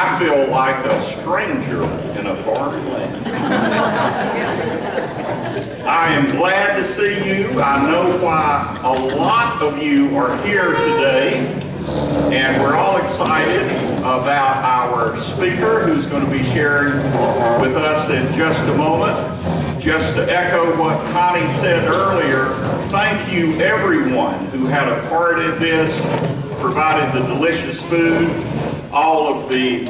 I feel like a stranger in a foreign land. I am glad to see you. I know why a lot of you are here today, and we're all excited about our speaker who's going to be sharing with us in just a moment. Just to echo what Connie said earlier, thank you everyone who had a part in this, provided the delicious food, all of the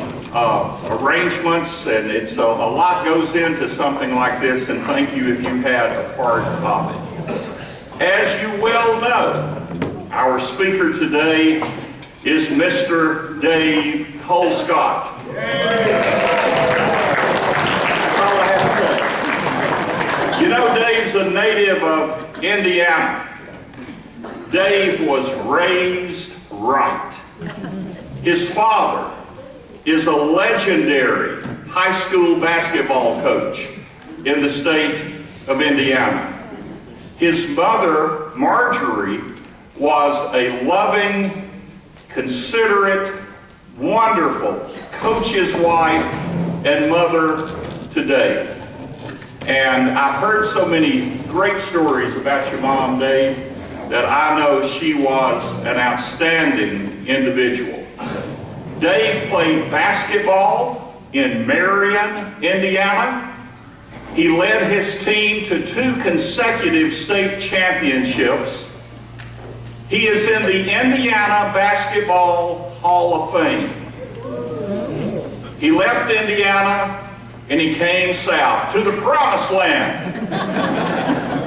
arrangements, and it's a lot goes into something like this, and thank you if you had a part of it. As you well know, our speaker today is Mr. Dave Colescott. That's all I have to say. You know, Dave's a native of Indiana. Dave was raised right. His father is a legendary high school basketball coach in the state of Indiana. His mother, Marjorie, was a loving, considerate, wonderful coach's wife and mother to Dave. And I've heard so many great stories about your mom, Dave, that I know she was an outstanding individual. Dave played basketball in Marion, Indiana. He led his team to 2 consecutive state championships. He is in the Indiana Basketball Hall of Fame. He left Indiana and he came south to the promised land,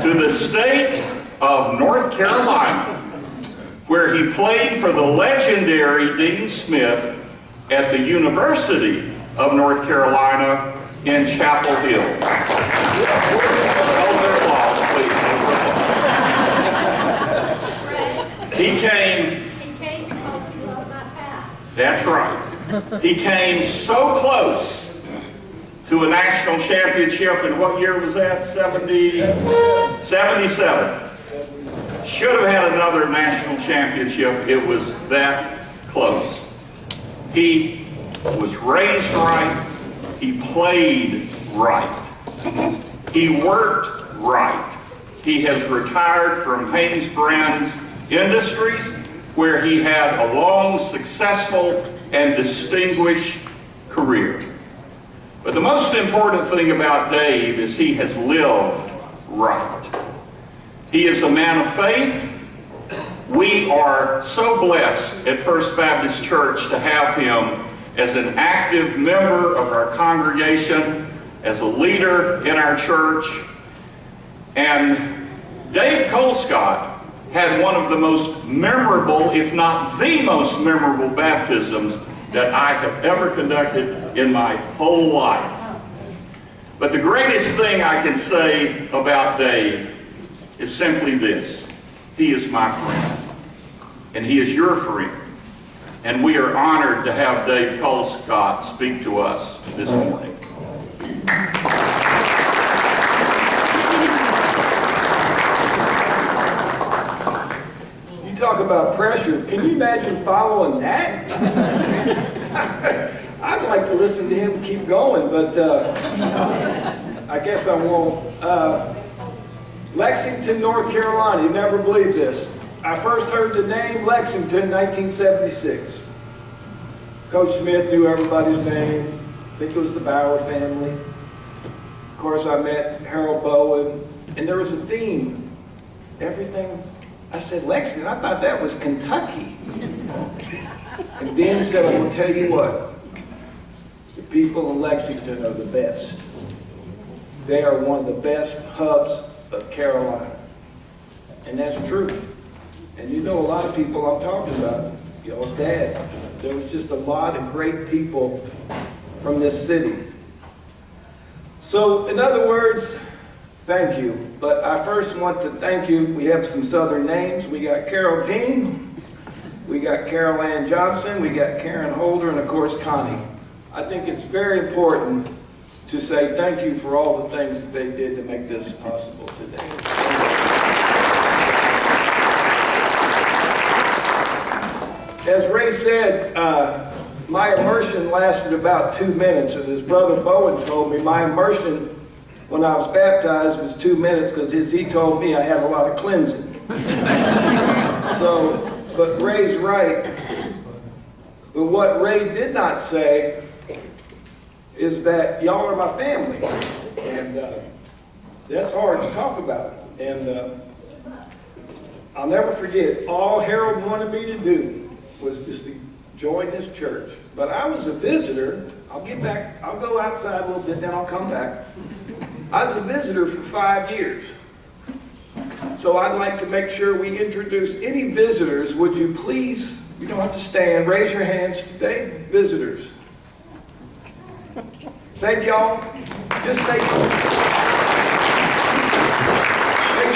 to the state of North Carolina, where he played for the legendary Dean Smith at the University of North Carolina in Chapel Hill. Hold their applause, please. He came because he loved my path. That's right. He came so close to a national championship, and what year was that? 77. Should have had another national championship. It was that close. He was raised right. He played right. He worked right. He has retired from Haynes Brands Industries, where he had a long, successful, and distinguished career. But the most important thing about Dave is he has lived right. He is a man of faith. We are so blessed at First Baptist Church to have him as an active member of our congregation, as a leader in our church. And Dave Colescott had one of the most memorable, if not the most memorable baptisms that I have ever conducted in my whole life. But the greatest thing I can say about Dave is simply this: he is my friend, and he is your friend, and we are honored to have Dave Colescott speak to us this morning. You talk about pressure. Can you imagine following that? I'd like to listen to him keep going, but I guess I won't. Lexington, North Carolina. You never believe this. I first heard the name Lexington in 1976. Coach Smith knew everybody's name. I think it was the Bauer family. Of course, I met Harold Bowen, and there was a theme. Everything. I said, Lexington, I thought that was Kentucky. And then said, I'm going to tell you what. The people in Lexington are the best. They are one of the best hubs of Carolina. And that's true. And you know a lot of people I'm talking about. Y'all's dad. There was just a lot of great people from this city. So, in other words, thank you. But I first want to thank you. We have some Southern names. We got Carol Jean. We got Carol Ann Johnson. We got Karen Holder. And, of course, Connie. I think it's very important to say thank you for all the things that they did to make this possible today. As Ray said, my immersion lasted about 2 minutes, and his brother Bowen told me my immersion when I was baptized was 2 minutes because he told me I had a lot of cleansing. So, but Ray's right. But what Ray did not say is that y'all are my family. And that's hard to talk about. And I'll never forget, all Harold wanted me to do was just to join this church. But I was a visitor. I'll get back, I'll go outside a little bit, then I'll come back. I was a visitor for 5 years. So I'd like to make sure we introduce any visitors. Would you please, you don't have to stand, raise your hands today, visitors. Thank y'all. Just make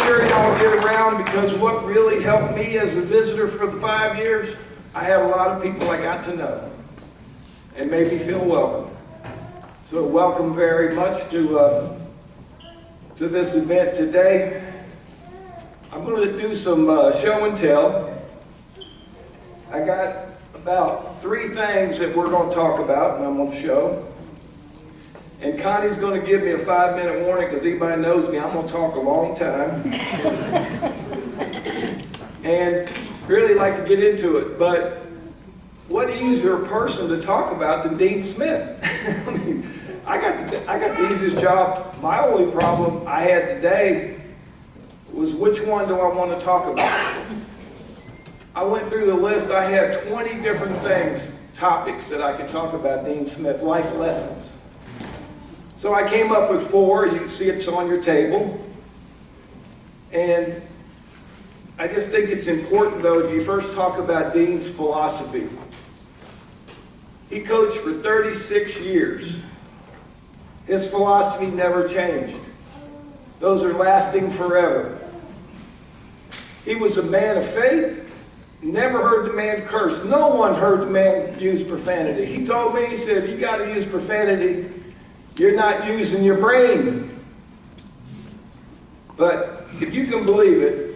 sure y'all get around, because what really helped me as a visitor for the 5 years, I had a lot of people I got to know and made me feel welcome. So welcome very much to this event today. I'm going to do some show and tell. I got about 3 things that we're going to talk about and I'm going to show. And Connie's going to give me a 5-minute warning because anybody knows me, I'm going to talk a long time. And really like to get into it, but what easier person to talk about than Dean Smith? I mean, I got the easiest job. My only problem I had today was which one do I want to talk about? I went through the list. I had 20 different things, topics that I could talk about Dean Smith, life lessons. So I came up with 4. You can see it's on your table. And I just think it's important, though, you first talk about Dean's philosophy. He coached for 36 years. His philosophy never changed. Those are lasting forever. He was a man of faith. Never heard the man curse. No one heard the man use profanity. He told me, he said, you got to use profanity. You're not using your brain. But if you can believe it,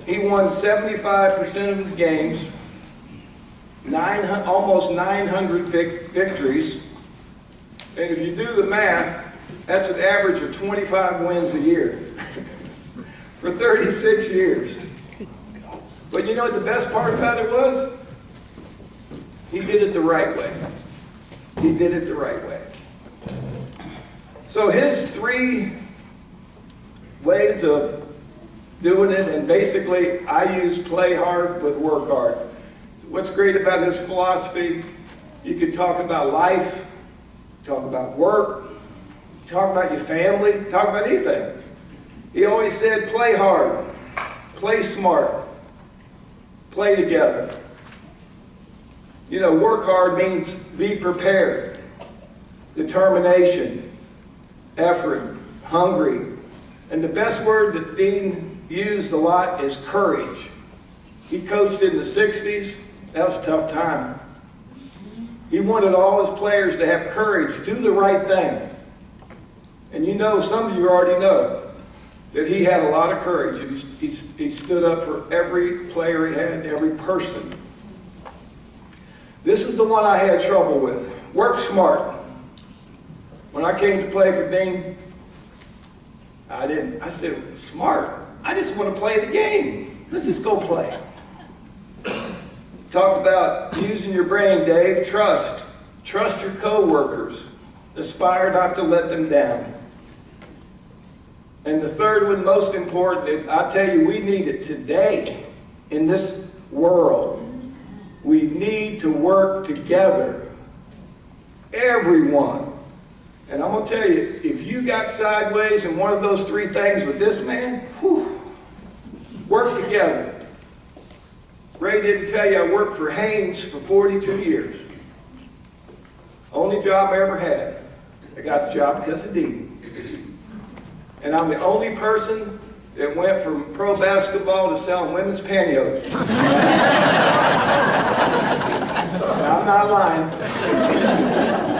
he won 75% of his games, almost 900 victories. And if you do the math, that's an average of 25 wins a year for 36 years. But you know what the best part about it was? He did it the right way. He did it the right way. So his 3 ways of doing it, and basically I use play hard with work hard. What's great about his philosophy, you can talk about life, talk about work, talk about your family, talk about anything. He always said play hard, play smart, play together. You know, work hard means be prepared, determination, effort, hungry. And the best word that Dean used a lot is courage. He coached in the 60s. That was a tough time. He wanted all his players to have courage, do the right thing. And you know, some of you already know that he had a lot of courage. He stood up for every player he had, every person. This is the one I had trouble with. Work smart. When I came to play for Dean, I said, smart? I just want to play the game. Let's just go play. Talked about using your brain, Dave. Trust. Trust your co-workers. Aspire not to let them down. And the third one, most important, I tell you, we need it today in this world. We need to work together. Everyone. And I'm going to tell you, if you got sideways in one of those 3 things with this man, whew, work together. Ray didn't tell you I worked for Haynes for 42 years. Only job I ever had. I got the job because of Dean. And I'm the only person that went from pro basketball to selling women's pantyhose. I'm not lying.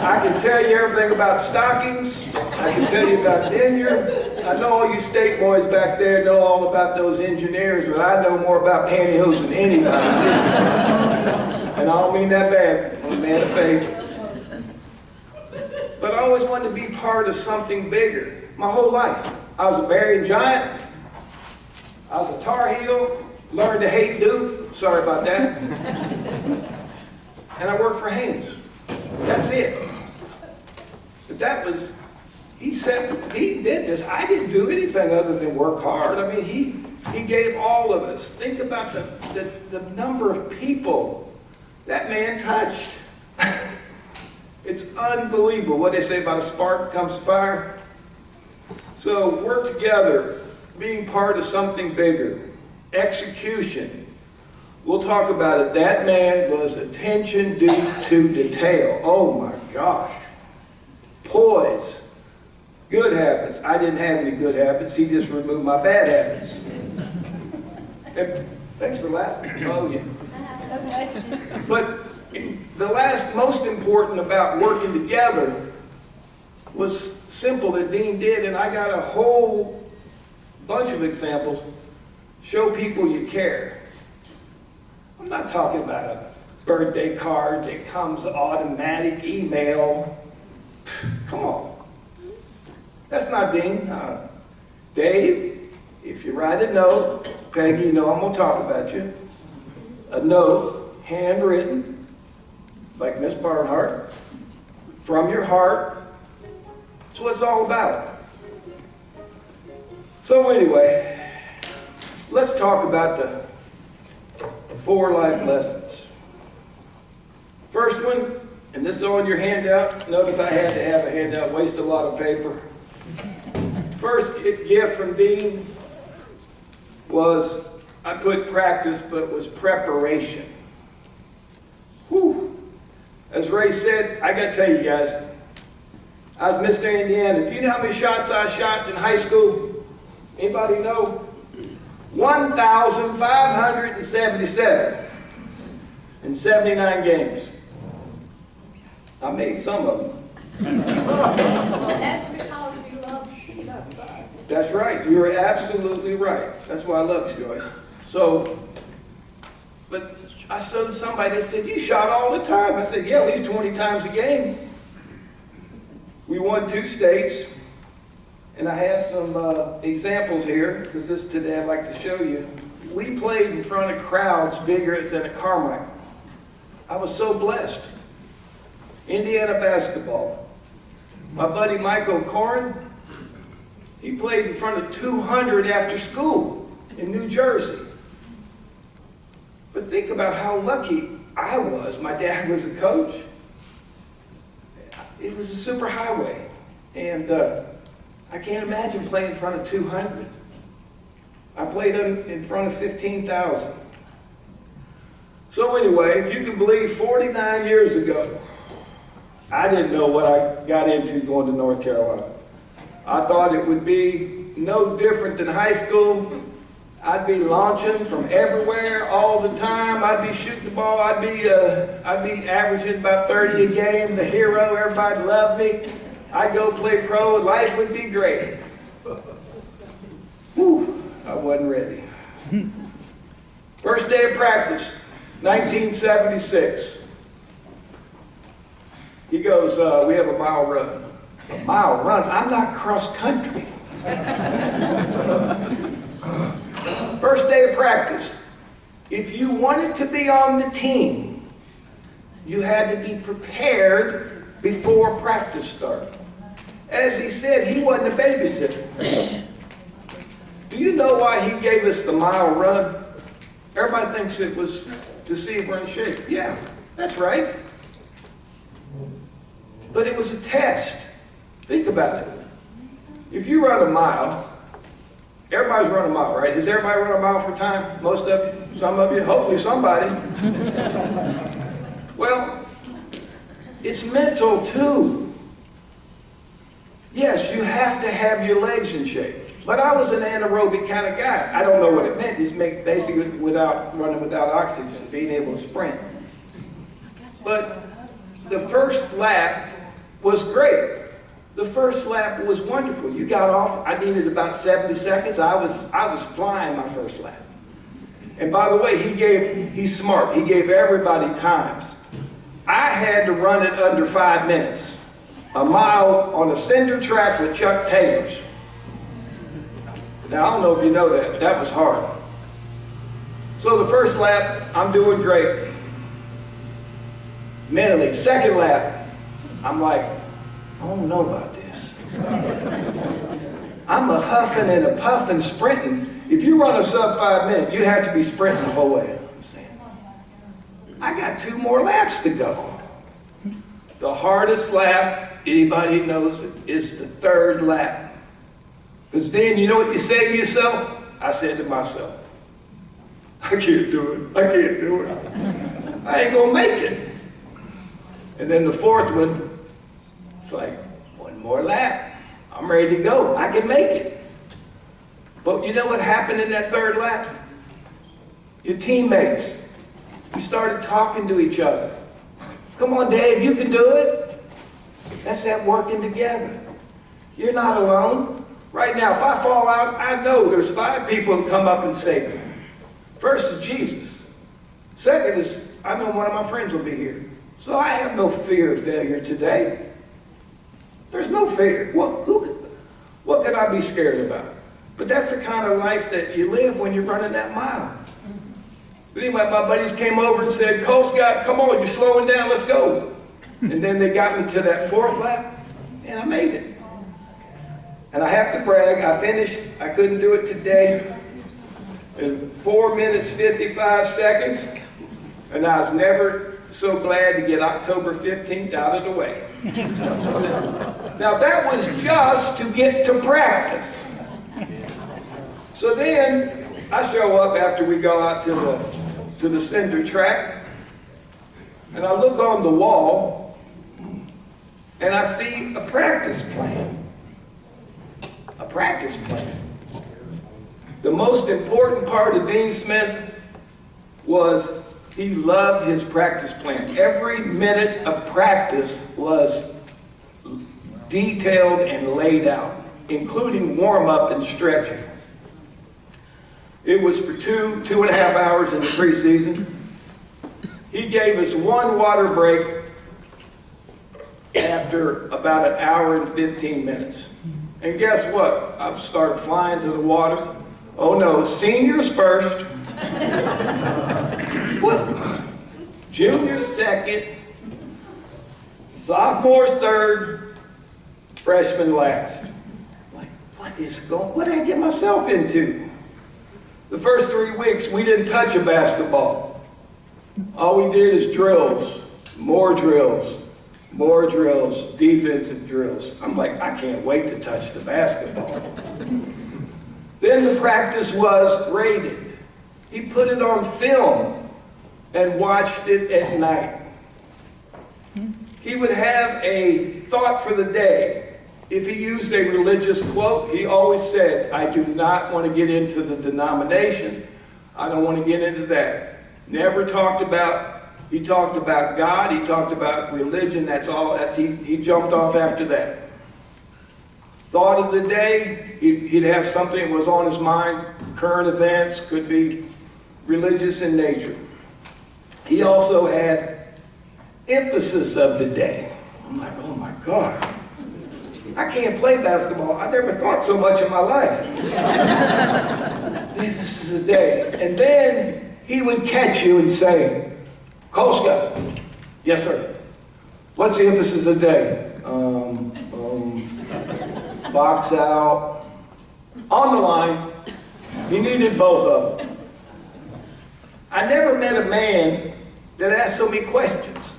I can tell you everything about stockings. I can tell you about denier. I know all you state boys back there know all about those engineers, but I know more about pantyhose than anybody. And I don't mean that bad. man of faith. But I always wanted to be part of something bigger. My whole life. I was a Bavarian Giant. I was a Tar Heel. Learned to hate Duke. Sorry about that. And I worked for Haynes. That's it. But that was, he did this. I didn't do anything other than work hard. I mean, he gave all of us. Think about the number of people that man touched. It's unbelievable what they say about a spark becomes fire. So work together, being part of something bigger. Execution. We'll talk about it. That man was attention due to detail. Oh my gosh. Poise. Good habits. I didn't have any good habits. He just removed my bad habits. And thanks for laughing. Oh yeah. But the most important about working together was simple that Dean did, and I got a whole bunch of examples. Show people you care. I'm not talking about a birthday card that comes automatic email. Come on. That's not Dean. Dave, if you write a note, Peggy, you know I'm going to talk about you. A note, handwritten, like Miss Barnhart, from your heart. That's what it's all about. So anyway, let's talk about the 4 life lessons. First one, and this is on your handout. Notice I had to have a handout, waste a lot of paper. First gift from Dean was, I put practice, but was preparation. Whew. As Ray said, I got to tell you guys, I was Mr. Indiana. Do you know how many shots I shot in high school? Anybody know? 1,577 in 79 games. I made some of them. That's because you love us. That's right. You're absolutely right. That's why I love you, Joyce. So, but I showed somebody that said, you shot all the time. I said, yeah, at least 20 times a game. We won 2 states. And I have some examples here, because this today I'd like to show you. We played in front of crowds bigger than a Carmichael. I was so blessed. Indiana basketball. My buddy Michael Corrin, he played in front of 200 after school in New Jersey. But think about how lucky I was. My dad was a coach. It was a super highway. And I can't imagine playing in front of 200. I played in front of 15,000. So anyway, if you can believe, 49 years ago, I didn't know what I got into going to North Carolina. I thought it would be no different than high school. I'd be launching from everywhere all the time. I'd be shooting the ball. I'd be averaging about 30 a game, the hero. Everybody loved me. I'd go play pro. Life would be great. Whew, I wasn't ready. First day of practice, 1976. He goes, we have a mile run. A mile run? I'm not cross country. First day of practice. If you wanted to be on the team, you had to be prepared before practice started. As he said, he wasn't a babysitter. Do you know why he gave us the mile run? Everybody thinks it was to see if we're in shape. Yeah, that's right. But it was a test. Think about it. If you run a mile, everybody's run a mile, right? Has everybody run a mile for time? Most of you? Some of you? Hopefully somebody. Well, it's mental too. Yes, you have to have your legs in shape. But I was an anaerobic kind of guy. I don't know what it meant. Just basically running without oxygen, being able to sprint. But the first lap was great. The first lap was wonderful. You got off. I needed about 70 seconds. I was flying my first lap. And by the way, he's smart. He gave everybody times. I had to run it under 5 minutes. A mile on a cinder track with Chuck Taylors. Now, I don't know if you know that. That was hard. So the first lap, I'm doing great. Mentally. Second lap, I'm like, I don't know about this. I'm a huffing and a puffing sprinting. If you run a sub 5 minute, you have to be sprinting the whole way. I'm saying, I got 2 more laps to go. The hardest lap, anybody knows it, is the third lap. Because then, you know what you say to yourself? I said to myself, I can't do it. I can't do it. I ain't gonna make it. And then the fourth one, it's like, 1 more lap. I'm ready to go. I can make it. But you know what happened in that third lap? Your teammates, you started talking to each other. Come on, Dave, you can do it. That's that working together. You're not alone. Right now, if I fall out, I know there's 5 people who come up and save me. First is Jesus. Second is, I know one of my friends will be here. So I have no fear of failure today. There's no fear. What can I be scared about? But that's the kind of life that you live when you're running that mile. But anyway, my buddies came over and said, Colescott, come on, you're slowing down, let's go. And then they got me to that 4th lap, and I made it. And I have to brag, I finished, I couldn't do it today, in 4 minutes, 55 seconds, and I was never so glad to get October 15th out of the way. Now that was just to get to practice. So then I show up after we go out to the cinder track, and I look on the wall, and I see a practice plan. A practice plan. The most important part of Dean Smith was he loved his practice plan. Every minute of practice was detailed and laid out, including warm-up and stretching. It was for 2.5 hours in the preseason. He gave us 1 water break after about 1 hour and 15 minutes. And guess what? I started flying to the water. Oh no, seniors first. Well, juniors second, sophomores third, freshmen last. Like, what did I get myself into? The first 3 weeks, we didn't touch a basketball. All we did is drills, more drills, more drills, defensive drills. I'm like, I can't wait to touch the basketball. Then the practice was graded. He put it on film and watched it at night. He would have a thought for the day. If he used a religious quote, he always said, I do not want to get into the denominations. I don't want to get into that. Never talked about, he talked about God, he talked about religion, that's all. He jumped off after that. Thought of the day, he'd have something that was on his mind, current events, could be religious in nature. He also had emphasis of the day. I'm like, oh my God. I can't play basketball. I never thought so much in my life. This is the day. And then he would catch you and say, Colescott, yes sir. What's the emphasis of the day? Box out. On the line. He needed both of them. I never met a man that asked so many questions.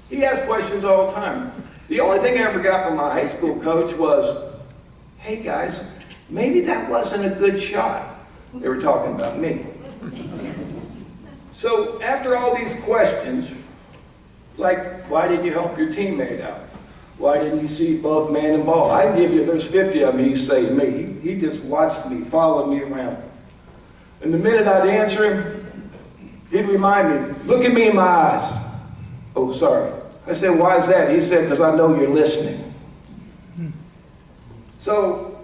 He asked questions all the time. The only thing I ever got from my high school coach was, hey guys, maybe that wasn't a good shot. They were talking about me. So after all these questions, like why didn't you help your teammate out? Why didn't you see both man and ball? I give you, there's 50 of them he'd say to me. He just watched me, followed me around. And the minute I'd answer him, he'd remind me, look at me in my eyes. Oh, sorry. I said, why is that? He said, because I know you're listening. So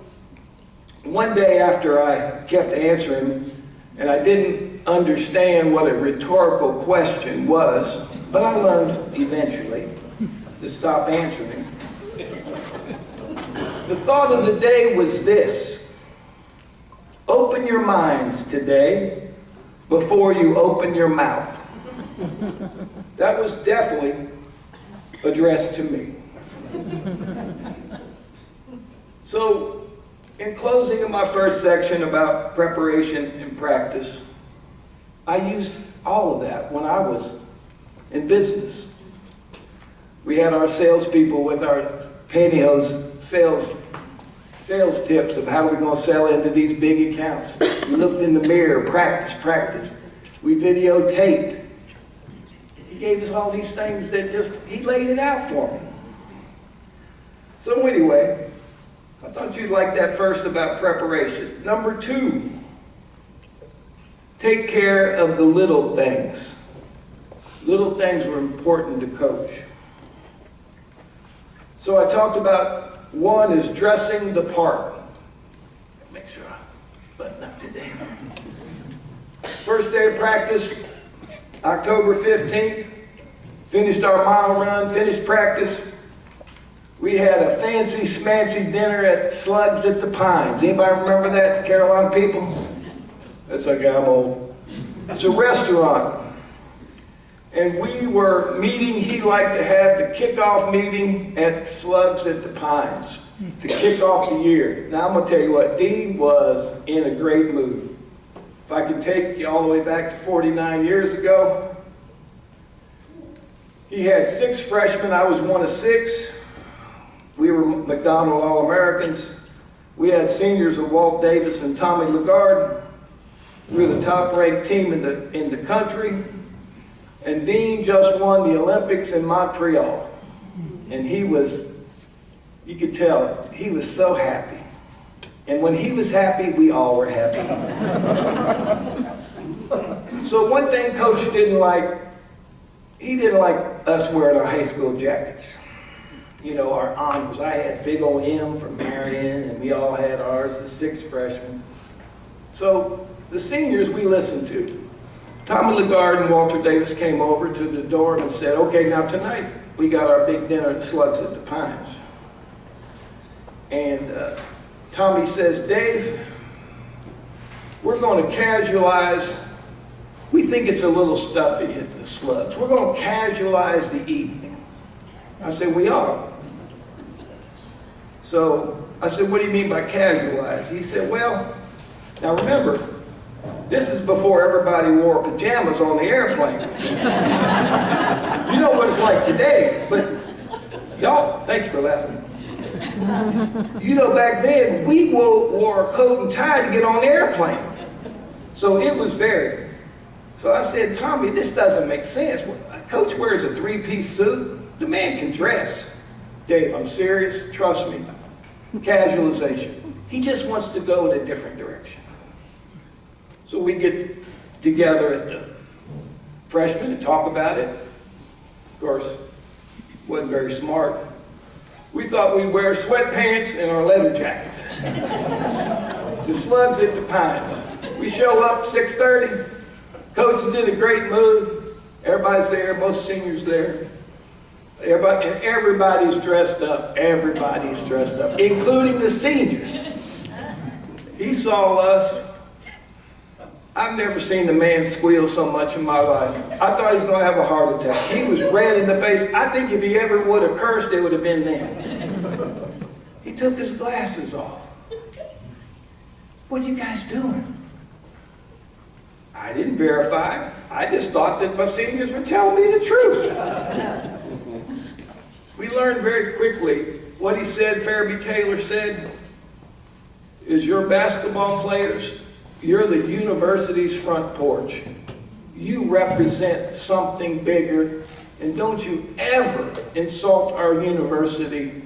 one day after I kept answering, and I didn't understand what a rhetorical question was, But I learned eventually to stop answering. The thought of the day was this: open your minds today before you open your mouth. That was definitely addressed to me. So, in closing of my first section about preparation and practice, I used all of that when I was in business. We had our salespeople with our pantyhose sales tips of how we're going to sell into these big accounts. We looked in the mirror, practice. We videotaped. He gave us all these things that he laid it out for me. So anyway, I thought you'd like that first about preparation. Number 2, take care of the little things. Little things were important to coach. So I talked about 1 is dressing the part. Make sure I button up today. First day of practice, October 15th, finished our mile run, finished practice. We had a fancy smancy dinner at Slugs at the Pines. Anybody remember that, Carolina people? That's okay, I'm old. It's a restaurant. And we were meeting, he liked to have the kickoff meeting at Slugs at the Pines to kick off the year. Now I'm going to tell you what, Dean was in a great mood. If I can take you all the way back to 49 years ago, he had 6 freshmen, I was one of 6. We were McDonald All-Americans. We had seniors of Walt Davis and Tommy Lagarde. We were the top-ranked team in the country. And Dean just won the Olympics in Montreal. And he was, you could tell, he was so happy. And when he was happy, we all were happy. So one thing Coach didn't like, he didn't like us wearing our high school jackets. You know, our honors. I had big old M from Marion, and we all had ours, the 6 freshmen. So the seniors we listened to. Tommy Lagarde and Walter Davis came over to the dorm and said, okay, now tonight we got our big dinner at Slugs at the Pines. And Tommy says, Dave, we're going to casualize. We think it's a little stuffy at the Slugs. We're going to casualize the evening. I said, we are. So I said, what do you mean by casualize? He said, well, now remember, this is before everybody wore pajamas on the airplane. You know what it's like today, but y'all, thank you for laughing. You know, back then, we wore a coat and tie to get on the airplane. So it was very. So I said, Tommy, this doesn't make sense. Coach wears a 3-piece suit. The man can dress. Dave, I'm serious. Trust me. Casualization. He just wants to go in a different direction. So we get together at the freshmen and talk about it. Of course, wasn't very smart. We thought we'd wear sweatpants and our leather jackets. The Slugs at the Pines. We show up 6:30. Coach is in a great mood. Everybody's there, most seniors there. Everybody's dressed up. Everybody's dressed up, including the seniors. He saw us. I've never seen a man squeal so much in my life. I thought he was going to have a heart attack. He was red in the face. I think if he ever would have cursed, it would have been then. He took his glasses off. What are you guys doing? I didn't verify. I just thought that my seniors were telling me the truth. We learned very quickly what he said, Fairby Taylor said, is your basketball players, you're the university's front porch. You represent something bigger, and don't you ever insult our university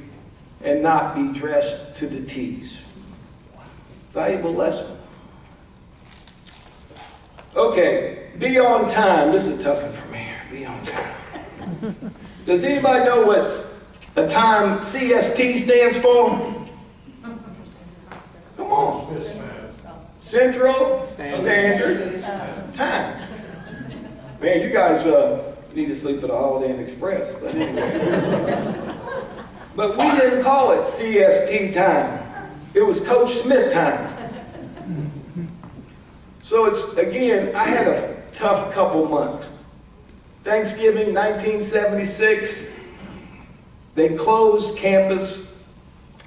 and not be dressed to the T's. Valuable lesson. Okay, be on time. This is a tough one for me. Be on time. Does anybody know what a time CST stands for? Come on. Central Standard Time. Man, you guys need to sleep at a Holiday Inn Express, but anyway. But we didn't call it CST time. It was Coach Smith time. So it's, again, I had a tough couple months. Thanksgiving 1976, they closed campus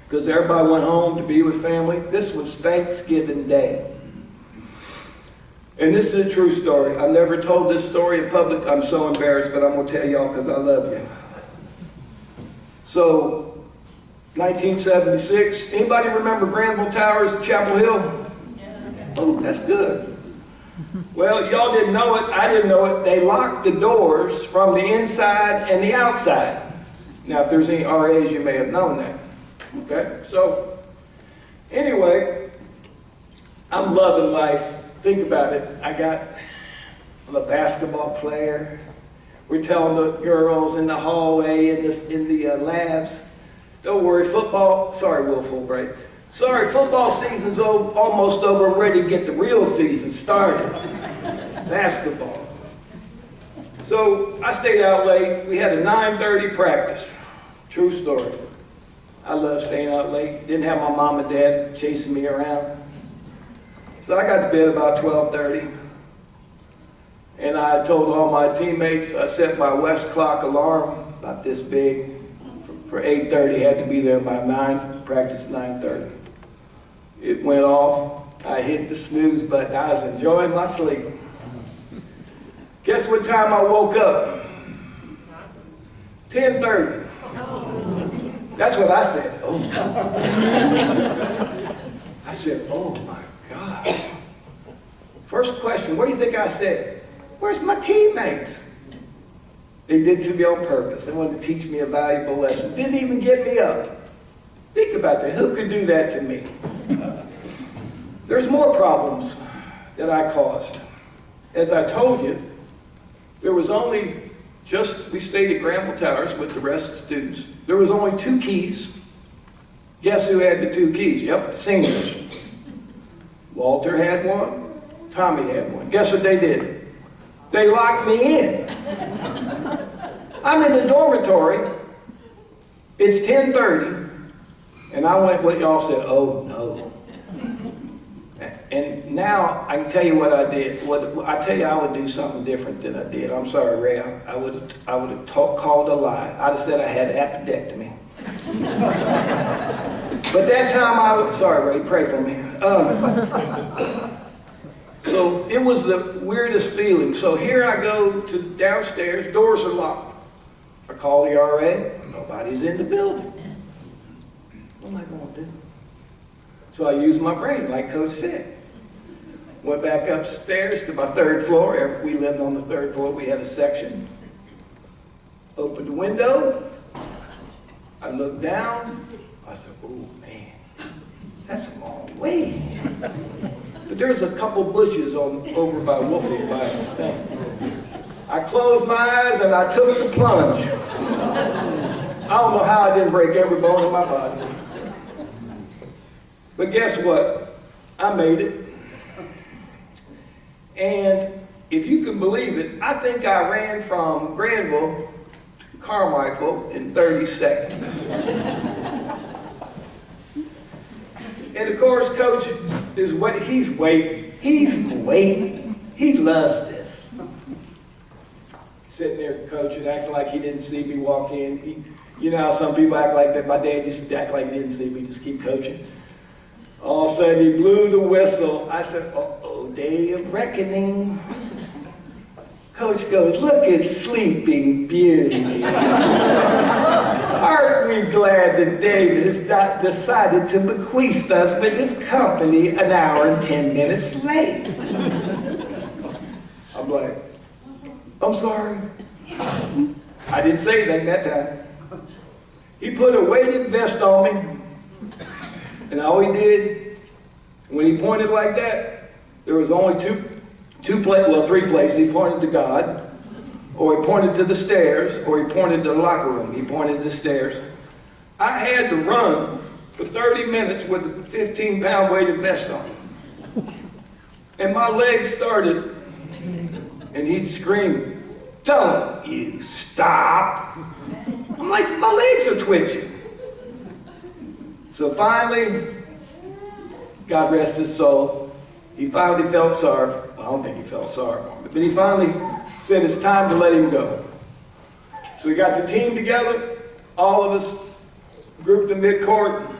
because everybody went home to be with family. This was Thanksgiving Day. And this is a true story. I've never told this story in public. I'm so embarrassed, but I'm going to tell y'all because I love you. So, 1976, anybody remember Granville Towers at Chapel Hill? Oh, that's good. Well, y'all didn't know it. I didn't know it. They locked the doors from the inside and the outside. Now, if there's any RAs, you may have known that. Okay? So, anyway, I'm loving life. Think about it. I'm a basketball player. We're telling the girls in the hallway, in the labs, don't worry, football season's almost over. We're ready to get the real season started. Basketball. So I stayed out late. We had a 9:30 practice. True story. I love staying out late. Didn't have my mom and dad chasing me around. So I got to bed about 12:30. And I told all my teammates, I set my West clock alarm, about this big, for 8:30. Had to be there by 9, practice 9:30. It went off. I hit the snooze button. I was enjoying my sleep. Guess what time I woke up? 10:30. That's what I said. Oh. I said, oh my God. First question, what do you think I said? Where's my teammates? They did to me on purpose. They wanted to teach me a valuable lesson. Didn't even get me up. Think about that. Who could do that to me? There's more problems that I caused. As I told you, there was only we stayed at Granville Towers with the rest of the students. There was only 2 keys. Guess who had the 2 keys? Yep, seniors. Walter had one, Tommy had one. Guess what they did? They locked me in. I'm in the dormitory. It's 10:30. And I went what y'all said, oh no. And now I can tell you what I did. I tell you I would do something different than I did. I'm sorry, Ray. I would have called a lie. I'd have said I had appendectomy. But that time sorry, Ray, pray for me. So it was the weirdest feeling. So here I go to downstairs, doors are locked. I call the RA, nobody's in the building. What am I going to do? So I used my brain, like Coach said. Went back upstairs to my 3rd floor. We lived on the 3rd floor. We had a section. Opened the window. I looked down. I said, oh man, that's a long way. But there's a couple bushes over by Wolfie by the thing. I closed my eyes and I took the plunge. I don't know how I didn't break every bone in my body. But guess what? I made it. And if you can believe it, I think I ran from Granville to Carmichael in 30 seconds. And of course, Coach he's waiting. He's waiting. He loves this. Sitting there coaching, acting like he didn't see me walk in. You know how some people act like that? My dad used to act like he didn't see me, just keep coaching. All of a sudden, he blew the whistle. I said, uh-oh, day of reckoning. Coach goes, look at Sleeping Beauty. Aren't we glad that David has decided to bequeath us with his company an hour and 10 minutes late? I'm like, I'm sorry. I didn't say anything that time. He put a weighted vest on me. And all he did, when he pointed like that, there was only three places. He pointed to God, or he pointed to the stairs, or he pointed to the locker room. He pointed to the stairs. I had to run for 30 minutes with a 15-pound weighted vest on. And my legs started, and he'd scream, don't you stop. I'm like, my legs are twitching. So finally, God rest his soul, he finally felt sorry. Well, I don't think he felt sorry for me, but he finally said it's time to let him go. So we got the team together, all of us grouped in mid-court,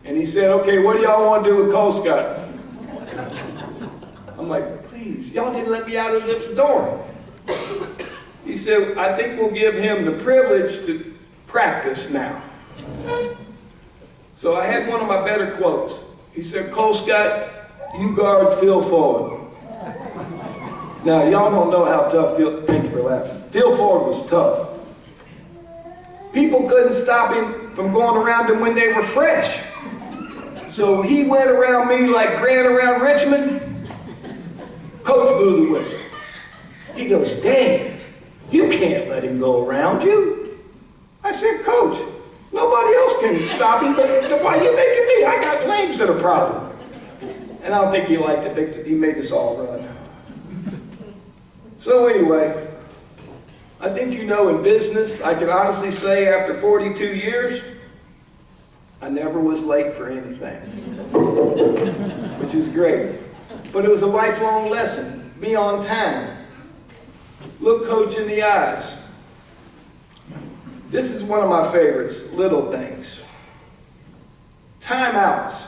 and he said, okay, what do y'all want to do with Colescott? I'm like, please, y'all didn't let me out of the door. He said, I think we'll give him the privilege to practice now. So I had one of my better quotes. He said, Colescott, you guard Phil Ford. Now, y'all don't know how tough thank you for laughing. Phil Ford was tough. People couldn't stop him from going around them when they were fresh. So he went around me like Grant around Richmond. Coach blew the whistle. He goes, Dave, you can't let him go around you. I said, Coach, nobody else can stop him, but why are you making me? I got legs that are a problem. And I don't think he liked it. He made us all run. So anyway, I think you know in business, I can honestly say after 42 years, I never was late for anything, which is great. But it was a lifelong lesson. Be on time. Look Coach in the eyes. This is one of my favorites, little things. Timeouts.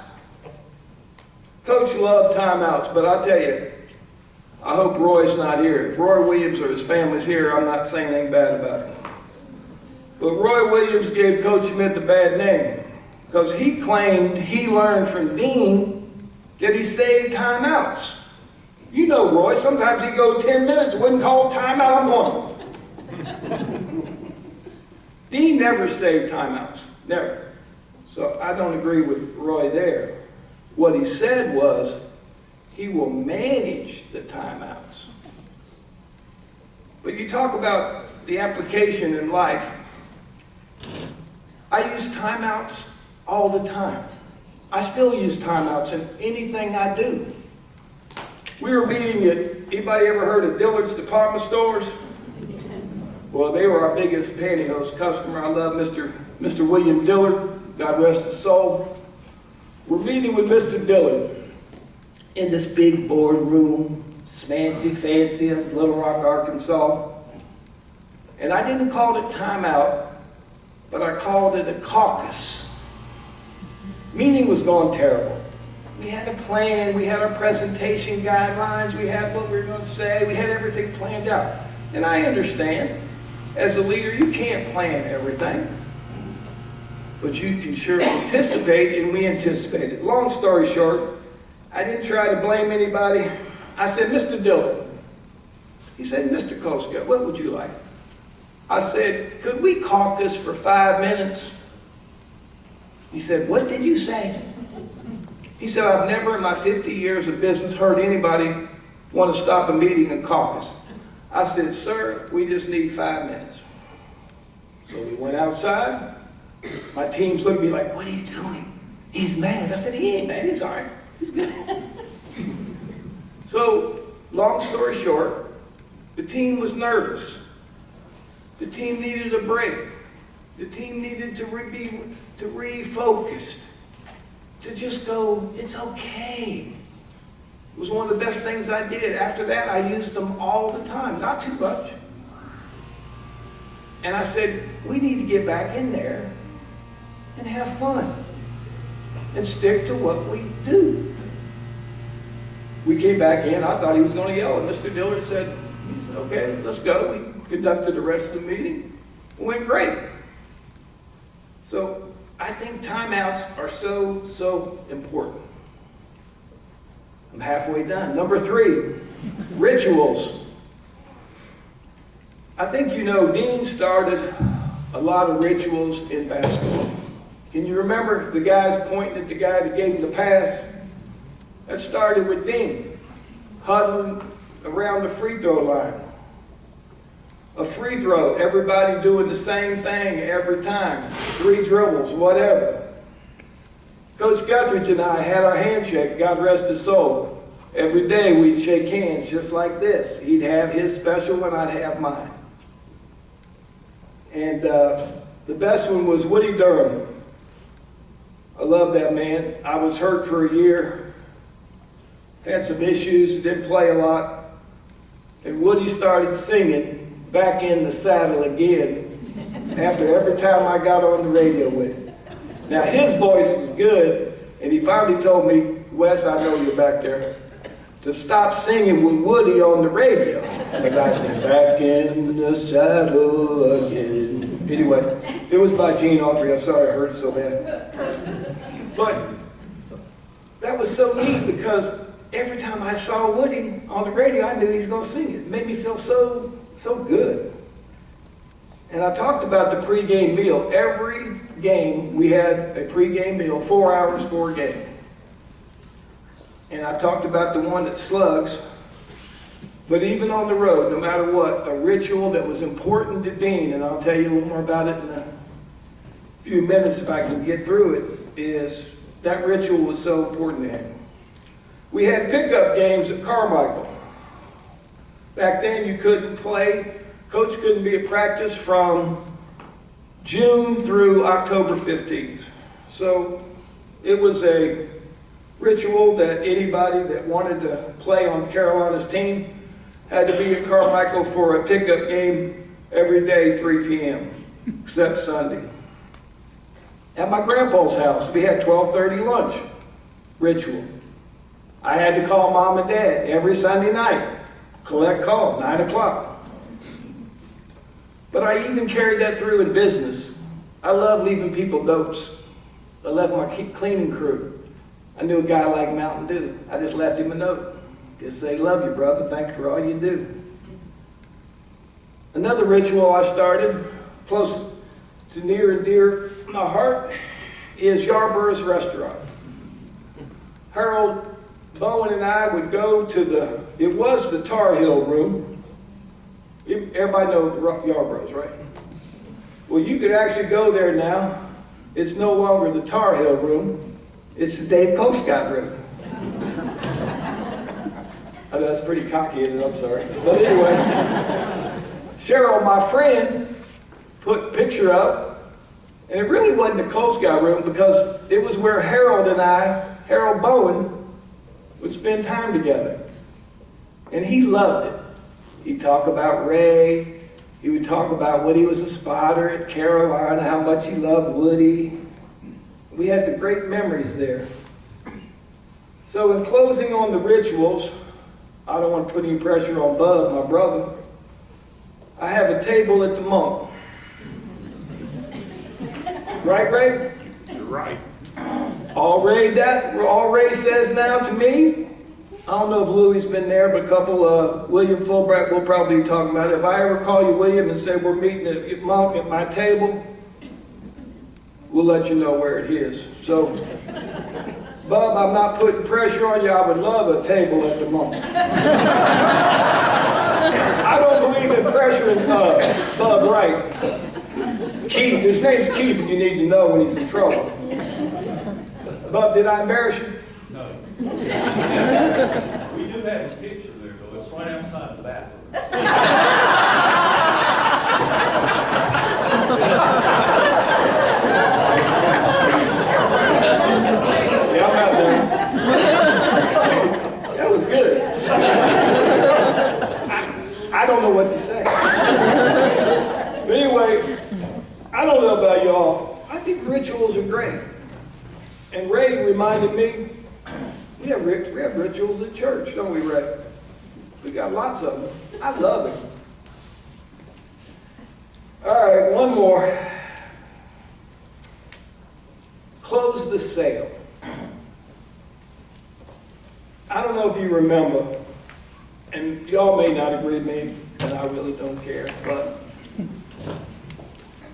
Coach loved timeouts, but I'll tell you, I hope Roy's not here. If Roy Williams or his family's here, I'm not saying anything bad about it. But Roy Williams gave Coach Schmidt a bad name because he claimed he learned from Dean that he saved timeouts. You know Roy, sometimes he'd go 10 minutes, wouldn't call timeout, I'm going. Dean never saved timeouts, never. So I don't agree with Roy there. What he said was, he will manage the timeouts. But you talk about the application in life. I use timeouts all the time. I still use timeouts in anything I do. We were meeting at, anybody ever heard of Dillard's department stores? Well, they were our biggest pantyhose customer. I love Mr. William Dillard, God rest his soul. We're meeting with Mr. Dillard in this big boardroom, fancy in Little Rock, Arkansas. And I didn't call it timeout, but I called it a caucus. Meeting was going terrible. We had a plan, we had our presentation guidelines, we had what we were going to say, we had everything planned out. And I understand, as a leader, you can't plan everything, but you can sure anticipate, and we anticipated. Long story short, I didn't try to blame anybody. I said, Mr. Dillard. He said, Mr. Colescott, what would you like? I said, could we caucus for 5 minutes? He said, what did you say? He said, I've never in my 50 years of business heard anybody want to stop a meeting and caucus. I said, sir, we just need 5 minutes. So we went outside. My teams looked at me like, what are you doing? He's mad. I said, he ain't mad, he's all right. He's good. So, long story short, the team was nervous. The team needed a break. The team needed to be refocused. To just go, it's okay. It was one of the best things I did. After that, I used them all the time, not too much. And I said, we need to get back in there and have fun and stick to what we do. We came back in, I thought he was going to yell, and Mr. Dillard said, okay, let's go. We conducted the rest of the meeting. It went great. So I think timeouts are so important. I'm halfway done. Number 3, rituals. I think you know Dean started a lot of rituals in basketball. Can you remember the guys pointing at the guy that gave him the pass? That started with Dean, huddling around the free throw line. A free throw, everybody doing the same thing every time. 3 dribbles, whatever. Coach Guthridge and I had our handshake, God rest his soul. Every day we'd shake hands just like this. He'd have his special one, I'd have mine. And the best one was Woody Durham. I love that man. I was hurt for a year, had some issues, didn't play a lot. And Woody started singing Back in the Saddle Again after every time I got on the radio with him. Now his voice was good, and he finally told me, Wes, I know you're back there, to stop singing with Woody on the radio. Because I said, back in the saddle again. Anyway, it was by Gene Autry. I'm sorry I heard it so bad. But that was so neat because every time I saw Woody on the radio, I knew he was going to sing it. It made me feel so good. And I talked about the pregame meal. Every game, we had a pregame meal, 4 hours for a game. And I talked about the one at Slugs. But even on the road, no matter what, a ritual that was important to Dean, and I'll tell you a little more about it in a few minutes if I can get through it, is that ritual was so important to him. We had pickup games at Carmichael. Back then you couldn't play, coach couldn't be at practice from June through October 15th. So it was a ritual that anybody that wanted to play on Carolina's team had to be at Carmichael for a pickup game every day, 3 p.m., except Sunday. At my grandpa's house, we had 12:30 lunch ritual. I had to call mom and dad every Sunday night, collect call, 9 o'clock. But I even carried that through in business. I love leaving people notes. I left my cleaning crew. I knew a guy like Mountain Dew. I just left him a note. Just say, love you, brother. Thank you for all you do. Another ritual I started, close to near and dear my heart, is Yarborough's Restaurant. Harold Bowen and I would go to it was the Tar Heel room. Everybody knows Yarborough's, right? Well, you could actually go there now. It's no longer the Tar Heel room. It's the Dave Colescott room. I know that's pretty cocky, isn't it? I'm sorry. But anyway, Cheryl, my friend, put a picture up, and it really wasn't the Colescott room because it was where Harold and I, Harold Bowen, would spend time together. And he loved it. He'd talk about Ray. He would talk about when he was a spotter at Carolina, how much he loved Woody. We had the great memories there. So in closing on the rituals, I don't want to put any pressure on Bub, my brother. I have a table at the Monk. Right, Ray? You're right. All Ray says now to me, I don't know if Louie's been there, but a couple, William Fulbright will probably be talking about it. If I ever call you William and say we're meeting at Monk at my table, we'll let you know where it is. So, Bub, I'm not putting pressure on you. I would love a table at the Monk. I don't believe in pressuring Bub Wright. Keith, his name's Keith if you need to know when he's in trouble. Bub, did I embarrass you? No. We do have a picture there, though. It's right outside the bathroom. Yeah, I'm not done. That was good. I don't know what to say. But anyway, I don't know about y'all. I think rituals are great. And Ray reminded me, we have rituals at church, don't we, Ray? We got lots of them. I love them. All right, one more. Close the sale. I don't know if you remember, and y'all may not agree with me, and I really don't care, but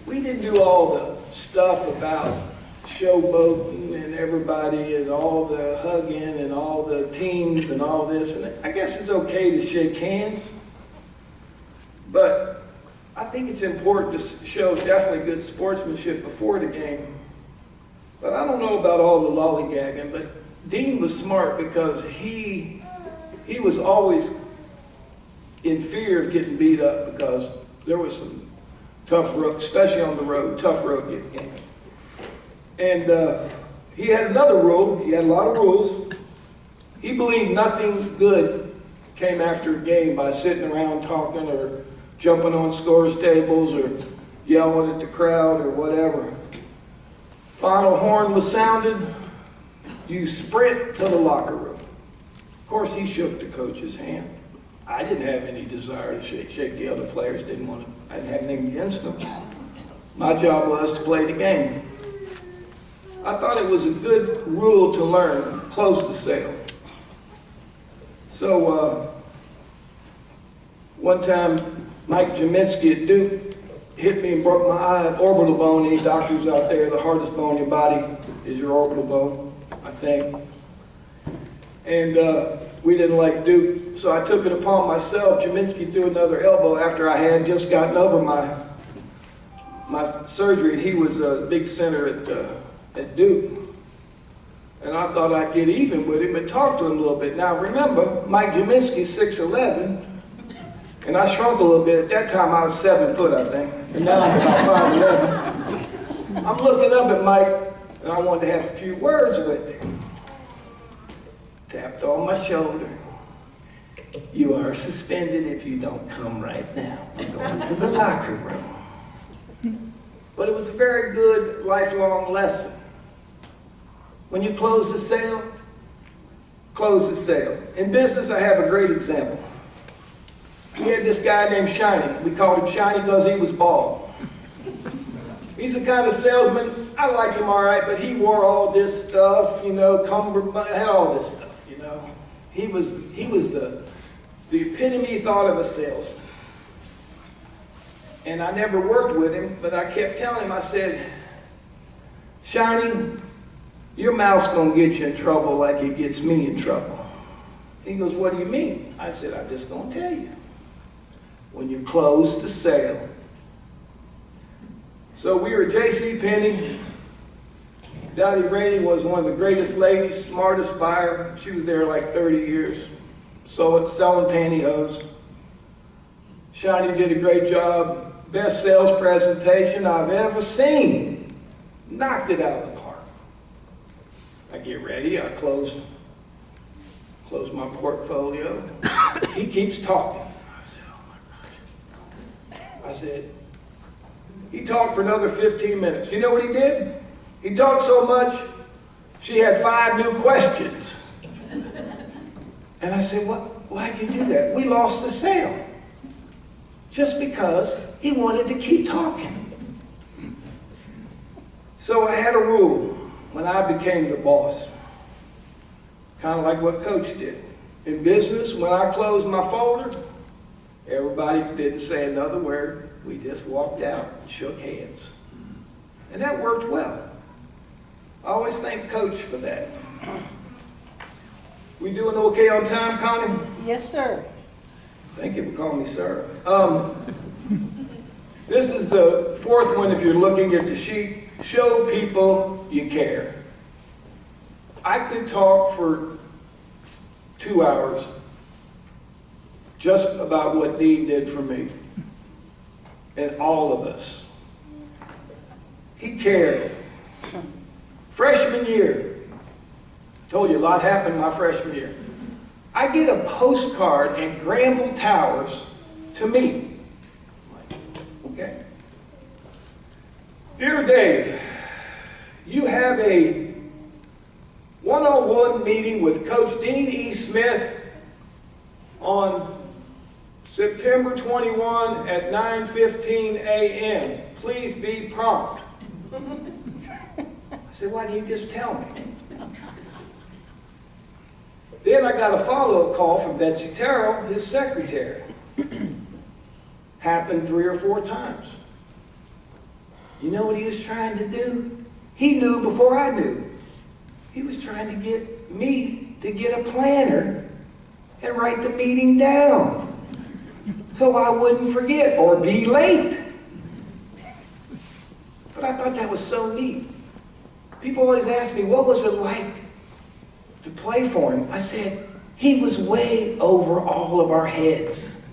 we didn't do all the stuff about showboating and everybody and all the hugging and all the teams and all this. And I guess it's okay to shake hands, but I think it's important to show definitely good sportsmanship before the game. But I don't know about all the lollygagging, but Dean was smart because he was always in fear of getting beat up because there was some Tough road, especially on the road, tough road game. And he had another rule, he had a lot of rules. He believed nothing good came after a game by sitting around talking or jumping on scores tables or yelling at the crowd or whatever. Final horn was sounded, you sprint to the locker room. Of course, he shook the coach's hand. I didn't have any desire to shake the other players, I didn't have anything against them. My job was to play the game. I thought it was a good rule to learn, close the sale. So one time, Mike Jaminski at Duke hit me and broke my eye, orbital bone. Any doctors out there, the hardest bone in your body is your orbital bone, I think. And we didn't like Duke, so I took it upon myself. Jaminski threw another elbow after I had just gotten over my surgery. He was a big center at Duke. And I thought I'd get even with him and talk to him a little bit. Now remember, Mike Jaminski's 6'11", and I shrunk a little bit. At that time I was 7 foot, I think. And now I'm about 5'11". I'm looking up at Mike, and I wanted to have a few words with him. Tapped on my shoulder. You are suspended if you don't come right now. We're going to the locker room. But it was a very good lifelong lesson. When you close the sale, close the sale. In business, I have a great example. We had this guy named Shiny. We called him Shiny because he was bald. He's the kind of salesman, I liked him all right, but he wore all this stuff, you know, had all this stuff, you know. He was the epitome thought of a salesman. And I never worked with him, but I kept telling him, I said, Shiny, your mouth's gonna get you in trouble like it gets me in trouble. He goes, what do you mean? I said, I'm just gonna tell you. When you close the sale. So we were at J.C. Penney. Dottie Rainey was one of the greatest ladies, smartest buyer. She was there like 30 years. So selling pantyhose. Shiny did a great job. Best sales presentation I've ever seen. Knocked it out of the park. I get ready, I close my portfolio. He keeps talking. I said, oh my gosh. I said, he talked for another 15 minutes. You know what he did? He talked so much, she had 5 new questions. And I said, why'd you do that? We lost the sale. Just because he wanted to keep talking. So I had a rule when I became the boss, kind of like what Coach did. In business, when I closed my folder, everybody didn't say another word. We just walked out and shook hands. And that worked well. I always thank Coach for that. We doing okay on time, Connie? Yes, sir. Thank you for calling me sir. This is the 4th one if you're looking at the sheet. Show people you care. I could talk for 2 hours just about what Dean did for me and all of us. He cared. Freshman year, told you a lot happened my freshman year. I get a postcard at Granville Towers to me. Okay. Dear Dave, you have a one-on-one meeting with Coach Dean E. Smith on September 21 at 9:15 a.m. Please be prompt. I said, why didn't you just tell me? Then I got a follow-up call from Betsy Terrell, his secretary. Happened 3 or 4 times. You know what he was trying to do? He knew before I knew. He was trying to get me to get a planner and write the meeting down so I wouldn't forget or be late. But I thought that was so neat. People always ask me, what was it like to play for him? I said, he was way over all of our heads.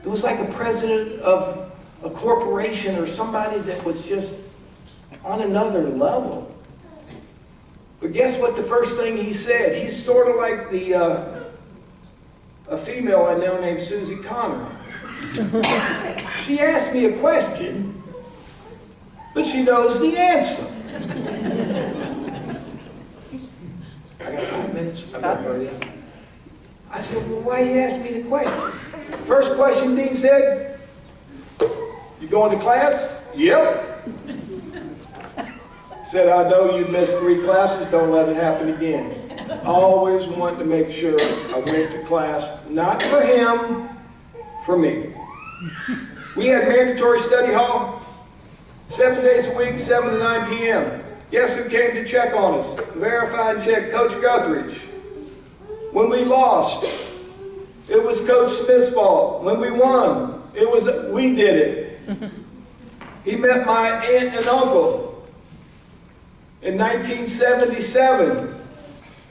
It was like a president of a corporation or somebody that was just on another level. But guess what the first thing he said? He's sort of like a female I know named Susie Connor. She asked me a question, but she knows the answer. I got 5 minutes. I'm not ready. I said, well, why you ask me the question? First question Dean said, you going to class? Yep. Said, I know you missed 3 classes, don't let it happen again. Always wanted to make sure I went to class, not for him, for me. We had mandatory study hall, 7 days a week, 7 to 9 p.m. Guess who came to check on us? Verify and check, Coach Guthridge. When we lost, it was Coach Smith's fault. When we won, we did it. He met my aunt and uncle in 1977.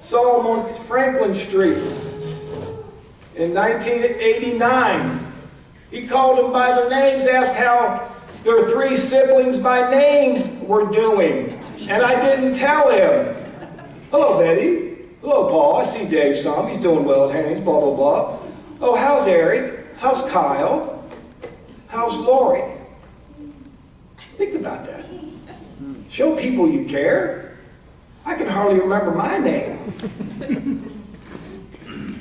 Saw him on Franklin Street in 1989. He called them by their names, asked how their 3 siblings by name were doing. And I didn't tell him. Hello, Betty. Hello, Paul. I see Dave some. He's doing well at Haynes, blah, blah, blah. Oh, how's Eric? How's Kyle? How's Lori? Think about that. Show people you care. I can hardly remember my name.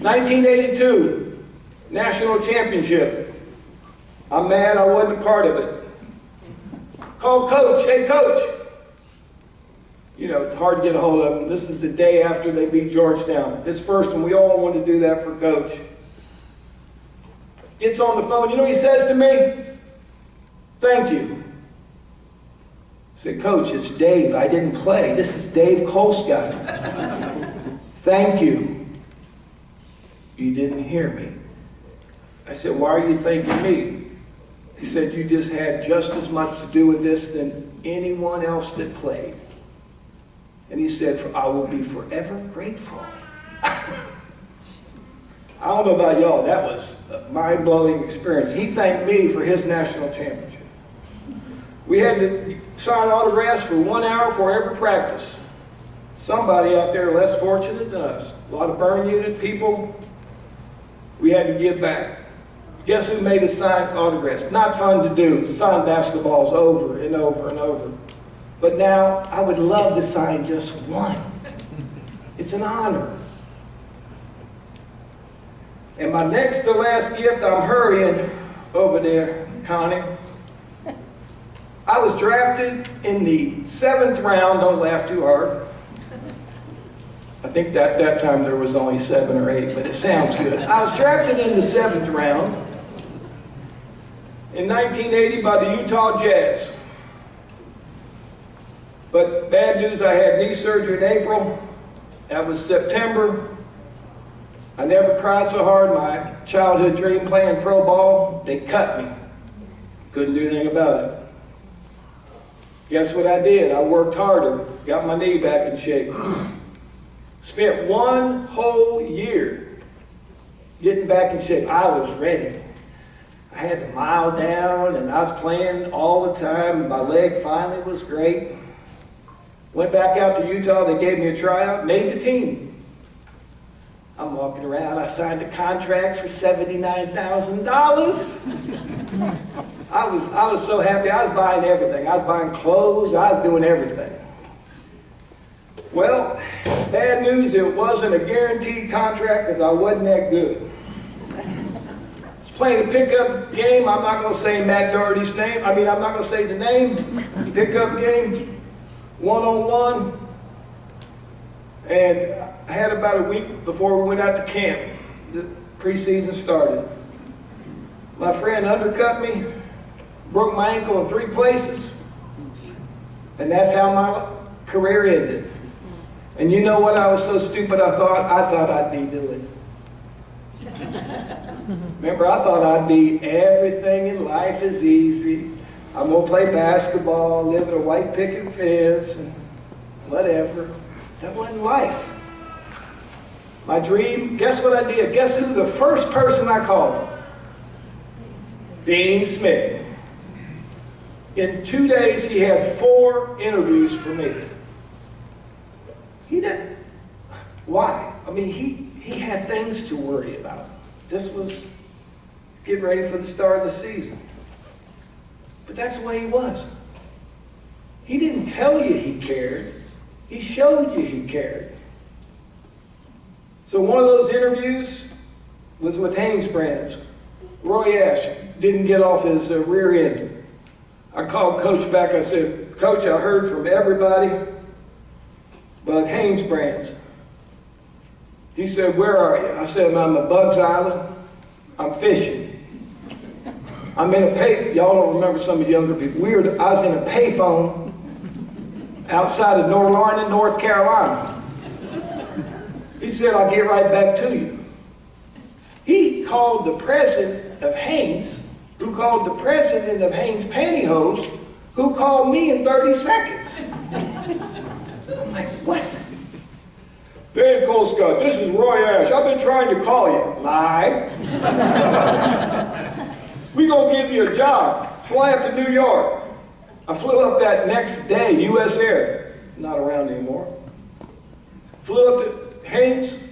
1982, National Championship. I'm mad I wasn't a part of it. Called Coach, hey Coach. You know, hard to get a hold of him. This is the day after they beat Georgetown. His first one, we all wanted to do that for Coach. Gets on the phone, you know what he says to me? Thank you. I said, Coach, it's Dave, I didn't play. This is Dave Colescott. Thank you. You didn't hear me. I said, why are you thanking me? He said, you just had just as much to do with this than anyone else that played. And he said, I will be forever grateful. I don't know about y'all, that was a mind-blowing experience. He thanked me for his national championship. We had to sign autographs for 1 hour for every practice. Somebody out there less fortunate than us. A lot of burn unit people. We had to give back. Guess who made us sign autographs? Not fun to do. Sign basketballs over and over and over. But now I would love to sign just one. It's an honor. And my next to last gift, I'm hurrying over there, Connie. I was drafted in the 7th round. Don't laugh too hard. I think that time there was only 7 or 8, but it sounds good. I was drafted in the 7th round in 1980 by the Utah Jazz. But bad news, I had knee surgery in April. That was September. I never cried so hard. My childhood dream playing pro ball, they cut me. Couldn't do anything about it. Guess what I did? I worked harder, got my knee back in shape. Spent 1 whole year getting back in shape. I was ready. I had to mile down, and I was playing all the time. My leg finally was great. Went back out to Utah. They gave me a tryout, made the team. I'm walking around. I signed a contract for $79,000. I was so happy. I was buying everything. I was buying clothes. I was doing everything. Well, bad news, it wasn't a guaranteed contract because I wasn't that good. I was playing a pickup game. I'm not going to say Matt Doherty's name. I'm not going to say the name. Pickup game, 1-on-1. And I had about a week before we went out to camp. The preseason started. My friend undercut me, broke my ankle in 3 places. And that's how my career ended. And you know what? I was so stupid, I thought I'd be doing. Remember, I thought I'd be everything in life is easy. I'm going to play basketball, live in a white picket fence, and whatever. That wasn't life. My dream, guess what I did? Guess who the first person I called? Dean Smith. In 2 days, he had 4 interviews for me. He didn't. Why? I mean, he had things to worry about. This was getting ready for the start of the season. But that's the way he was. He didn't tell you he cared. He showed you he cared. So one of those interviews was with Haynes Brands. Roy Ash didn't get off his rear end. I called Coach back. I said, Coach, I heard from everybody but Haynes Brands. He said, where are you? I said, I'm at Bugs Island. I'm fishing. I'm in a y'all don't remember some of the younger people. I was in a payphone outside of North North Carolina. He said, I'll get right back to you. He called the president of Haynes, who called the president of Haynes Pantyhose, who called me in 30 seconds. I'm like, what? Dave Colescott, this is Roy Ash. I've been trying to call you. Lie. We gonna give you a job. Fly up to New York. I flew up that next day, U.S. Air. Not around anymore. Flew up to Haynes,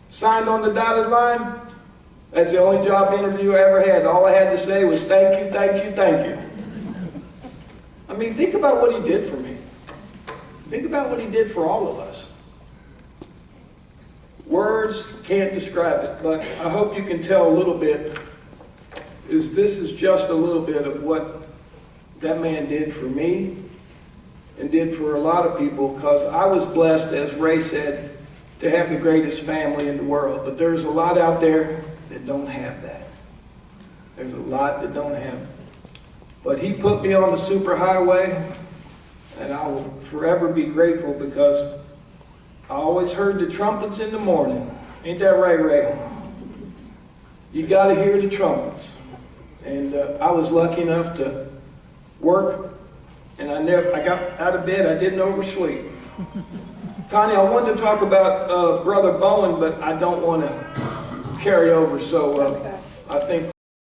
signed on the dotted line. That's the only job interview I ever had. All I had to say was thank you, thank you, thank you. I mean, think about what he did for me. Think about what he did for all of us. Words can't describe it, but I hope you can tell a little bit. This is just a little bit of what that man did for me and did for a lot of people, because I was blessed, as Ray said, to have the greatest family in the world. But there's a lot out there that don't have that. There's a lot that don't have it. But he put me on the superhighway, and I will forever be grateful, because I always heard the trumpets in the morning. Ain't that right, Ray? You got to hear the trumpets. And I was lucky enough to work, and I got out of bed. I didn't oversleep. Connie, I wanted to talk about Brother Bowen, but I don't want to carry over, so I think